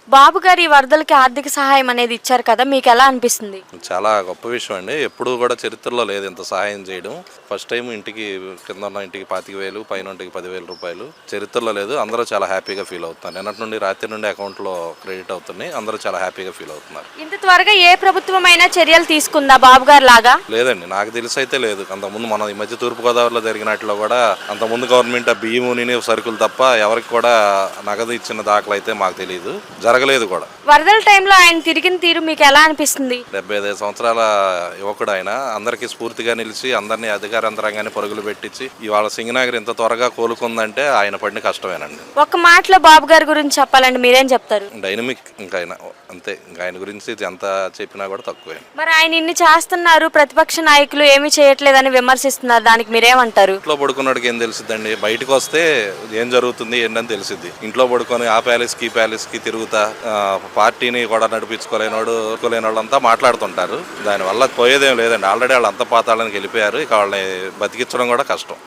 బాబు గారు ఈ వరదలకి ఆర్థిక సహాయం అనేది ఇచ్చారు కదా, మీకు ఎలా అనిపిస్తుంది? చాలా గొప్ప విషయం అండి. ఎప్పుడూ కూడా చరిత్రలో లేదు ఇంత సహాయం చేయడం. ఫస్ట్ టైం ఇంటికి కింద ఉన్న ఇంటికి 25,000 పైన ఇంటికి 10,000 రూపాయలు చరిత్రలో లేదు. అందరూ చాలా హ్యాపీగా ఫీల్ అవుతున్నారు. నిన్నటి నుండి రాత్రి నుండి అకౌంట్లో క్రెడిట్ అవుతున్నాయి. అందరూ చాలా హ్యాపీగా ఫీల్ అవుతున్నారు. ఇంత త్వరగా ఏ ప్రభుత్వమైనా చర్యలు తీసుకుందా బాబు గారు లాగా? లేదండి, నాకు తెలిసి అయితే లేదు. అంతకుముందు మన ఈ మధ్య తూర్పుగోదావరిలో జరిగినట్లో కూడా అంతకుముందు గవర్నమెంట్ బియ్యం నూనె సరుకులు తప్ప ఎవరికి కూడా నగదు ఇచ్చిన దాఖలు అయితే మాకు తెలియదు, జరగలేదు కూడా. వరదల టైంలో ఆయన తిరిగిన తీరు మీకు ఎలా అనిపిస్తుంది? 75 సంవత్సరాల యువకుడు ఆయన. అందరికీ స్ఫూర్తిగా నిలిచి అందరినీ అధికార యంత్రాంగాన్ని పరుగులు పెట్టించి ఇవాళ సింగనగర్ ఇంత త్వరగా కోలుకుందంటే ఆయన పడిన కష్టమేనండి. ఒక్క మాటలో బాబు గారి గురించి చెప్పాలండి, మీరేం చెప్తారు? డైనమిక్, ఇంకా ఆయన అంతే. ఇంకా ఆయన గురించి ఎంత చెప్పినా కూడా తక్కువే. మరి ఆయన ఇన్ని చేస్తున్నారు, ప్రతిపక్ష నాయకులు ఏమీ చేయట్లేదని విమర్శిస్తున్నారు, దానికి మీరేమంటారు? ఇంట్లో పడుకున్నాడికి ఏం తెలిసిద్దండి? బయటకు వస్తే ఏం జరుగుతుంది ఏంటని తెలిసిద్ది. ఇంట్లో పడుకొని ఆ ప్యాలెస్కి ఈ ప్యాలెస్కి తిరుగుతా పార్టీని కూడా నడిపించుకోలేని వాళ్ళంతా మాట్లాడుతుంటారు. దానివల్ల పోయేదేం లేదండి. ఆల్రెడీ వాళ్ళు అంత పాతాళానికి వెళ్ళిపోయారు. ఇక వాళ్ళని బతికించడం కూడా కష్టం.